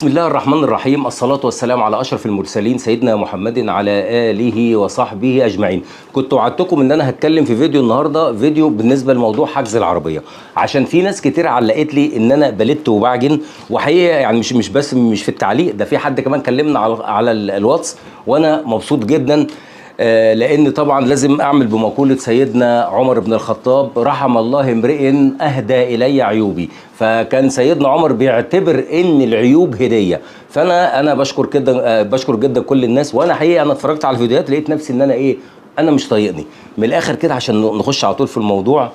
بسم الله الرحمن الرحيم. الصلاة والسلام على أشرف المرسلين سيدنا محمد على آله وصحبه أجمعين. كنت وعدتكم إن أنا هتكلم في فيديو النهاردة، فيديو بالنسبة لموضوع حجز العربية، عشان في ناس كتير علقت لي إن أنا بلت وبعجن، وحقيقة يعني مش في التعليق ده، في حد كمان كلمنا على الواتس، وأنا مبسوط جدا. لأن طبعا لازم أعمل بمقولة سيدنا عمر بن الخطاب: رحم الله امرئ أهدى إلي عيوبي. فكان سيدنا عمر بيعتبر إن العيوب هدية. فأنا بشكر جدا، بشكر جدا كل الناس. وأنا حقيقة أنا اتفرجت على الفيديوهات لقيت نفسي إن أنا مش طايقني من الآخر كده. عشان نخش على طول في الموضوع،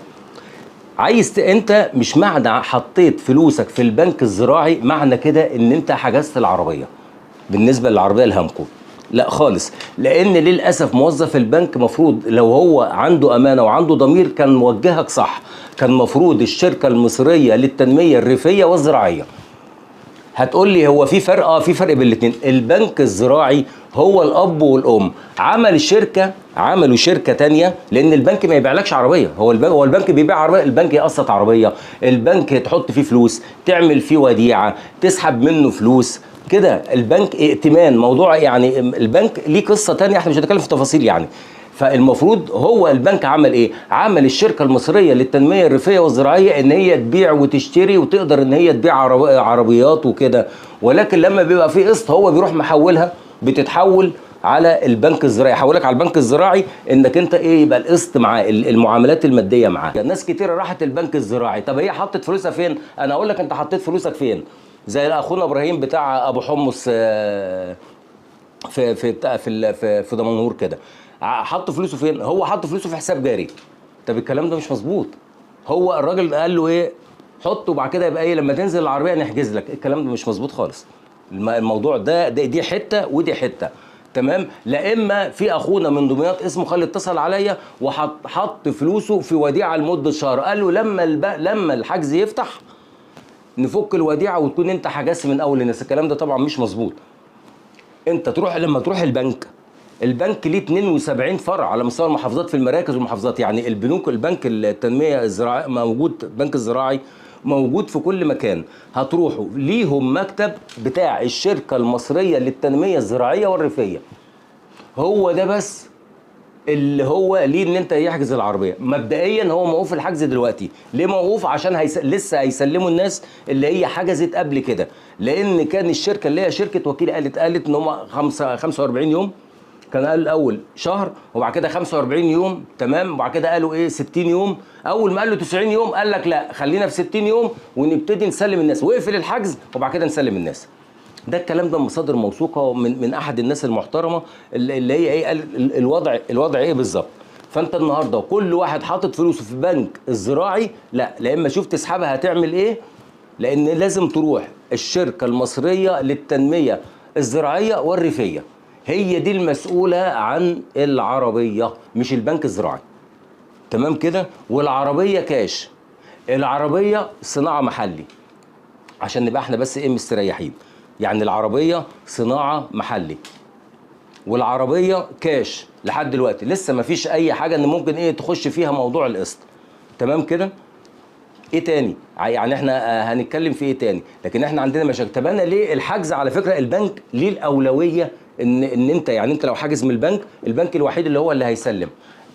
أنت مش معنى حطيت فلوسك في البنك الزراعي معنى كده إن أنت حجزت العربية. بالنسبة للعربية الهامكو لا خالص، لان للاسف موظف البنك مفروض لو هو عنده امانه وعنده ضمير كان موجهك صح. كان مفروض الشركه المصريه للتنميه الريفيه والزراعيه. هتقول لي هو في فرق؟ في فرق بين الاثنين. البنك الزراعي هو الاب والام، عملوا شركه تانية، لان البنك ما يبيعلكش عربيه. هو البنك بيبيع عربيه، البنك يقسط عربيه، البنك تحط فيه فلوس، تعمل فيه وديعه، تسحب منه فلوس كده. البنك ائتمان، موضوع يعني البنك ليه قصه تانية، احنا مش هنتكلم في تفاصيل يعني. فالمفروض هو البنك عمل ايه؟ عمل الشركه المصريه للتنميه الريفيه والزراعيه ان هي تبيع وتشتري، وتقدر ان هي تبيع عربيات وكده. ولكن لما بيبقى في قسط هو بيروح محولها، بتتحول على البنك الزراعي، يحولك على البنك الزراعي انك انت يبقى القسط معاه، المعاملات الماديه معاه. ناس كتير راحت البنك الزراعي، طب هي حطت فلوسها فين؟ انا اقول لك انت حطيت فلوسك فين. زي اخونا ابراهيم بتاع ابو حمص، في دمنهور كده. حط فلوسه فين؟ هو حط فلوسه في حساب جاري. طب الكلام ده مش مظبوط. هو الراجل قال له ايه؟ حطه وبعد كده يبقى لما تنزل العربيه نحجز لك. الكلام ده مش مظبوط خالص. الموضوع دي حته ودي حته، تمام. لا اما في اخونا من دمياط اسمه خالد اتصل عليا وحط فلوسه في وديعه لمده شهر، قال له لما الحجز يفتح نفك الوديعه وتكون انت حجزت من اول الناس. الكلام ده طبعا مش مظبوط. انت لما تروح البنك ليه 72 فرع على مستوى المحافظات، في المراكز والمحافظات. يعني البنك التنميه الزراعيه موجود، البنك الزراعي موجود في كل مكان. هتروحوا ليهم مكتب بتاع الشركه المصريه للتنميه الزراعيه والريفيه، هو ده بس اللي هو ليه ان انت يحجز العربيه. مبدئيا هو موقوف الحجز دلوقتي. ليه موقوف؟ عشان لسه هيسلموا الناس اللي هي حجزت قبل كده، لان كان الشركه اللي هي شركه وكيل قالت ان هم 45 يوم. كان قال الاول شهر وبعد كده 45 يوم، تمام. وبعد كده قالوا 60 يوم. اول ما قالوا 90 يوم قال لك لا خلينا في 60 يوم ونبتدي نسلم الناس، واقفل الحجز وبعد كده نسلم الناس. ده الكلام ده مصادر موثوقه من احد الناس المحترمه اللي هي قال الوضع بالظبط. فانت النهارده كل واحد حاطط فلوسه في البنك الزراعي، لا اما شوف تسحبها هتعمل ايه، لان لازم تروح الشركه المصريه للتنميه الزراعيه والريفيه، هي دي المسؤوله عن العربيه مش البنك الزراعي، تمام كده. والعربيه كاش، العربيه صناعه محلي، عشان نبقى احنا بس مستريحين. يعني العربيه صناعه محلي والعربيه كاش لحد دلوقتي، لسه ما فيش اي حاجه ان ممكن تخش فيها موضوع القسط، تمام كده. تاني يعني احنا هنتكلم في تاني، لكن احنا عندنا مشاكل. طب انا ليه الحجز؟ على فكره البنك ليه الاولويه ان انت يعني انت لو حاجز من البنك الوحيد اللي هو اللي هيسلم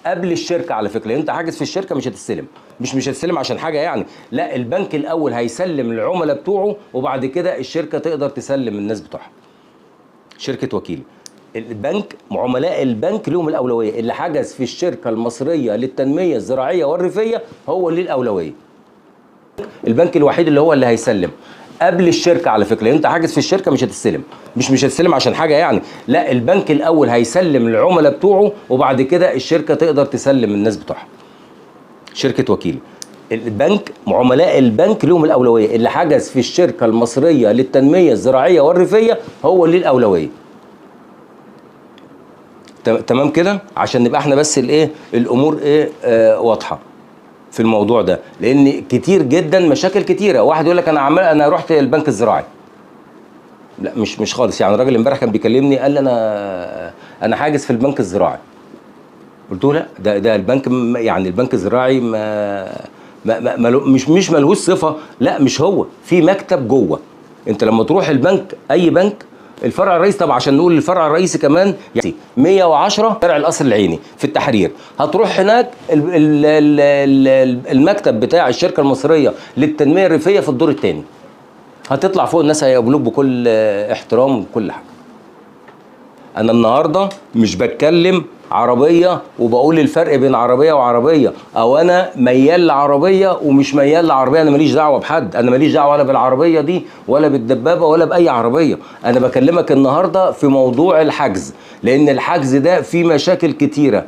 قبل الشركه. على فكره انت حاجز في الشركه مش هتستلم، مش هتستلم عشان حاجه يعني، لا البنك الاول هيسلم العملاء بتوعه وبعد كده الشركه تقدر تسلم الناس بتوعها. شركه وكيل البنك، عملاء البنك لهم الاولويه. اللي حجز في الشركه المصريه للتنميه الزراعيه والريفيه هو اللي الاولويه. البنك الوحيد اللي هو اللي هيسلم قبل الشركه. على فكره انت حاجز في الشركه مش هتستلم، مش هتستلم عشان حاجه يعني، لا البنك الاول هيسلم العملاء بتوعه وبعد كده الشركه تقدر تسلم الناس بتوعها. شركه وكيل البنك، عملاء البنك لهم الاولويه. اللي حجز في الشركه المصريه للتنميه الزراعيه والريفيه هو اللي الاولويه، تمام كده. عشان نبقى احنا بس الامور واضحه في الموضوع ده، لان كتير جدا مشاكل كتيره. واحد يقول لك انا رحت البنك الزراعي، لا مش خالص. يعني الراجل امبارح كان بيكلمني قال لي انا حاجز في البنك الزراعي. قلت له لا، ده البنك يعني البنك الزراعي مش ملهوش صفه، لا مش هو، في مكتب جوه. انت لما تروح البنك اي بنك الفرع الرئيسي، طبعا عشان نقول الفرع الرئيسي كمان يعني 110 فرع القصر العيني في التحرير، هتروح هناك المكتب بتاع الشركه المصريه للتنميه الريفيه في الدور الثاني، هتطلع فوق الناس هيقابلوك بكل احترام وكل حاجه. انا النهارده مش بتكلم عربيه وبقول الفرق بين عربيه وعربيه، او انا ميال لعربيه ومش ميال لعربيه، انا ماليش دعوه بحد، انا ماليش دعوه ولا بالعربيه دي ولا بالدبابه ولا باي عربيه. انا بكلمك النهارده في موضوع الحجز، لان الحجز ده فيه مشاكل كتيره.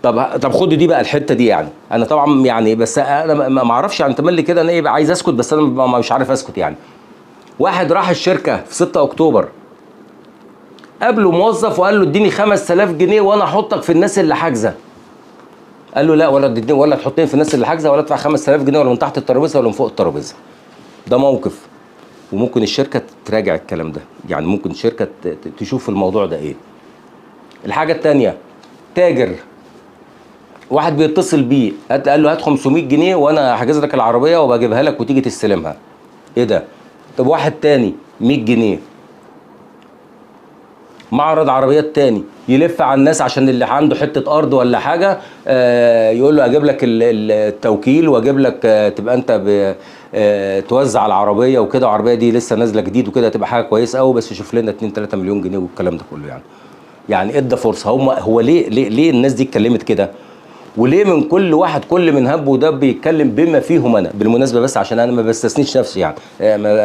طب خد دي بقى الحته دي، يعني انا طبعا يعني بس انا ما اعرفش يعني تملي كده انا ايه عايز اسكت، بس انا مش عارف اسكت. يعني واحد راح الشركه في 6 اكتوبر قابله موظف وقال له اديني 5000 جنيه وانا احطك في الناس اللي حاجزه. قال له لا، ولا تحطني في الناس اللي حاجزه ولا ادفع 5000 جنيه ولا من تحت الترابيزه ولا من فوق الترابيزه. ده موقف، وممكن الشركه تراجع الكلام ده، يعني ممكن الشركه تشوف الموضوع ده ايه. الحاجه الثانيه، تاجر واحد بيتصل بيه قال له هات 500 جنيه وانا هحجز لك العربيه وبجيبها لك وتيجي تستلمها. ايه ده؟ طب واحد تاني 100 جنيه. معرض عربيات تاني يلف على الناس عشان اللي عنده حته ارض ولا حاجه، يقول له اجيب لك التوكيل واجيب لك تبقى انت توزع العربيه وكده، العربيه دي لسه نازله جديد وكده، تبقى حاجه كويسه قوي، بس شوف لنا 2 3 مليون جنيه والكلام ده كله. يعني ادى فرصه. هو ليه الناس دي اتكلمت كده؟ وليه من كل واحد كل من هب ودب يتكلم بما فيهم انا بالمناسبه، بس عشان انا ما بستثنيش نفسي، يعني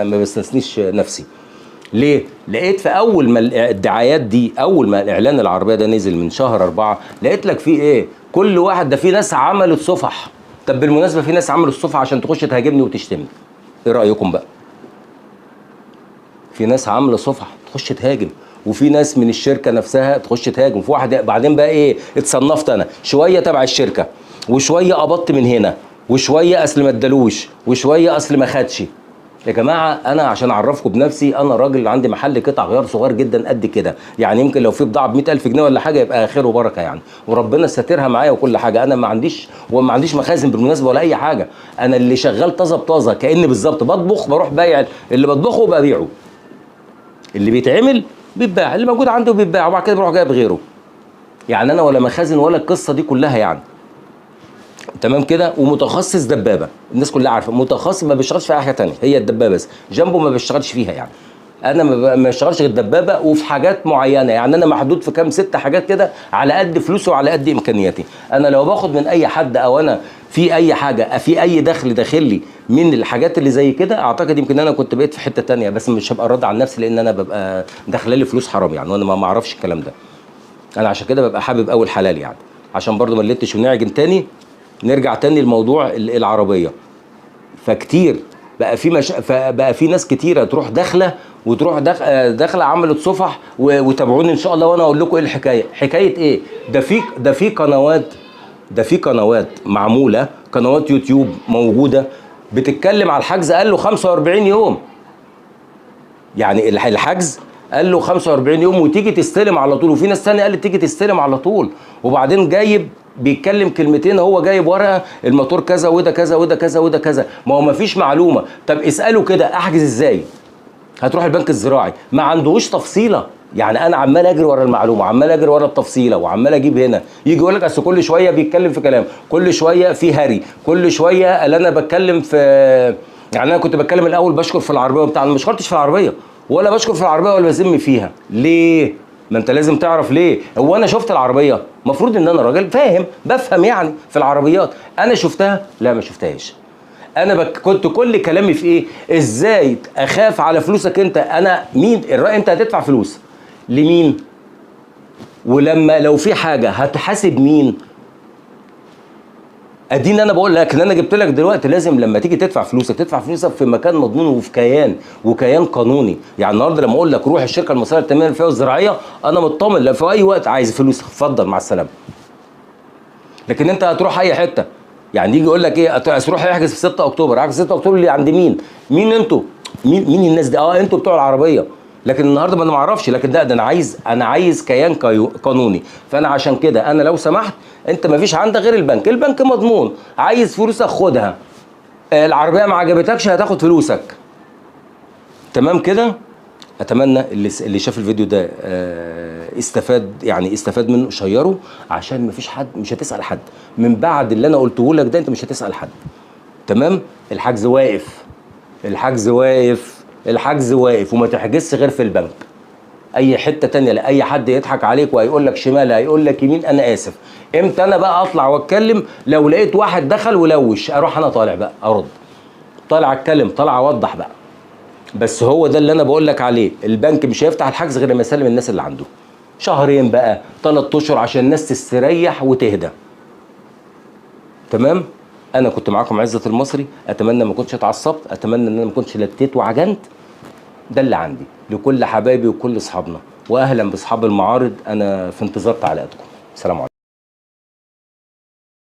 ما بستثنيش نفسي. ليه؟ لقيت في اول ما الدعايات دي، اول ما الاعلان العربيه ده نزل من شهر 4، لقيت لك فيه ايه؟ كل واحد ده في ناس عملت صفح. طب بالمناسبه في ناس عملت صفحه عشان تخش تهاجمني وتشتمني. ايه رايكم بقى؟ في ناس عامله صفحه تخش تهاجم، وفي ناس من الشركه نفسها تخش تهاجم، في واحد بعدين بقى ايه؟ اتصنفت انا شويه تبع الشركه، وشويه قبضت من هنا، وشويه اصل ما ادالوش، وشويه اصل ما خدش. يا جماعه انا عشان اعرفكم بنفسي، انا راجل عندي محل قطع غيار صغير جدا قد كده، يعني يمكن لو في بضاعه ب 100000 جنيه ولا حاجه يبقى خير وبركه يعني، وربنا ساترها معايا وكل حاجه. انا ما عنديش مخازن بالمناسبه ولا اي حاجه، انا اللي شغال طازه بطازه، كاني بالظبط بطبخ بروح بايع اللي بطبخه وببيعه، اللي بيتعمل بيتباع، اللي موجود عنده بيتباع، وبعد كده بروح جايب غيره. يعني انا ولا مخازن ولا القصه دي كلها يعني. تمام كده. ومتخصص دبابه، الناس كلها عارفه، متخصص ما بيشتغلش في اي حاجه ثانيه، هي الدبابه بس، جنبه ما بيشتغلش فيها يعني. انا ما بشتغلش غير دبابه، وفي حاجات معينه، يعني انا محدود في كام 6 حاجات كده على قد فلوسي وعلى قد امكانياتي. انا لو باخد من اي حد او انا في اي حاجه، في اي دخل داخل لي من الحاجات اللي زي كده، اعتقد يمكن انا كنت بقيت في حته ثانيه، بس مش هبقى راضي عن نفسي لان انا ببقى داخله لي فلوس حرام يعني، وانا ما اعرفش الكلام ده. انا عشان كده ببقى حابب اول حلال يعني، عشان برضو ما نلتش ونعجن تاني. نرجع تاني لموضوع العربيه. فكتير بقى في ناس كتيره تروح داخله وتروح داخله عملت صفح وتابعوني ان شاء الله وانا اقول لكم ايه الحكايه. حكايه ايه؟ ده في قنوات معموله، قنوات يوتيوب موجوده بتتكلم على الحجز، قال له 45 يوم، يعني الحجز قال له 45 يوم وتيجي تستلم على طول. وفي ناس ثانيه قالت تيجي تستلم على طول، وبعدين جايب بيتكلم كلمتين، هو جايب ورقه الموتور كذا وده كذا وده كذا وده كذا، ما هو ما فيش معلومه. طب اساله كده احجز ازاي؟ هتروح البنك الزراعي ما عندهوش تفصيله، يعني انا عمال اجري ورا المعلومه، عمال اجري ورا التفصيله، وعمال اجيب هنا، يجي يقول لك اصل كل شويه بيتكلم في كلام، كل شويه في هري، كل شويه اللي انا بتكلم في، يعني انا كنت بتكلم الاول بشكر في العربيه بتاع، انا ما شكرتش في العربيه ولا بشكر في العربيه ولا بذم فيها. ليه؟ ما انت لازم تعرف ليه. هو انا شفت العربيه؟ المفروض ان انا راجل فاهم بفهم يعني في العربيات. انا شفتها؟ لا ما شفتهاش. انا كنت كل كلامي في ايه؟ ازاي اخاف على فلوسك انت. انا مين الرأي؟ انت هتدفع فلوس لمين؟ ولما لو في حاجه هتحاسب مين؟ اديني انا بقول لك ان انا جبت لك دلوقتي لازم لما تيجي تدفع فلوسك تدفع فلوسك في مكان مضمون وفي كيان وكيان قانوني. يعني النهارده لما اقول لك روح الشركه المصريه للتنميه الريفيه والزراعيه، انا مطمن لو في اي وقت عايز فلوس اتفضل مع السلامه. لكن انت هتروح اي حته، يعني يجي يقول لك ايه، تروح يحجز في 6 اكتوبر، احجز 6 اكتوبر اللي عند مين؟ مين انتوا؟ مين الناس دي؟ انتوا بتوع العربيه. لكن النهارده ما انا ما اعرفش، لكن ده انا عايز كيان قانوني. فانا عشان كده انا لو سمحت، انت ما فيش عندك غير البنك مضمون، عايز فلوسك خدها، العربيه ما عجبتكش هتاخد فلوسك، تمام كده. اتمنى اللي شاف الفيديو ده استفاد منه، شيره عشان مفيش حد، مش هتسال حد من بعد اللي انا قلته لك ده، انت مش هتسال حد. تمام. الحجز واقف، الحجز واقف، الحجز واقف، وما تحجزش غير في البنك. اي حته تانية لاي حد يضحك عليك وهيقول لك شمال هيقول لك يمين، انا اسف. امتى انا بقى اطلع واتكلم؟ لو لقيت واحد دخل ولوش، اروح انا طالع بقى ارد، طالع اتكلم، طالع اوضح بقى. بس هو ده اللي انا بقول لك عليه، البنك مش هيفتح الحجز غير لما يسلم الناس اللي عنده. شهرين بقى، 3 اشهر، عشان الناس تستريح وتهدى. تمام. انا كنت معاكم عزت المصري، اتمنى ما كنتش اتعصبت، اتمنى ان انا ما كنتش لتيت وعجنت. ده اللي عندي لكل حبايبي وكل اصحابنا، واهلا باصحاب المعارض، انا في انتظار تعليقاتكم. سلام عليكم.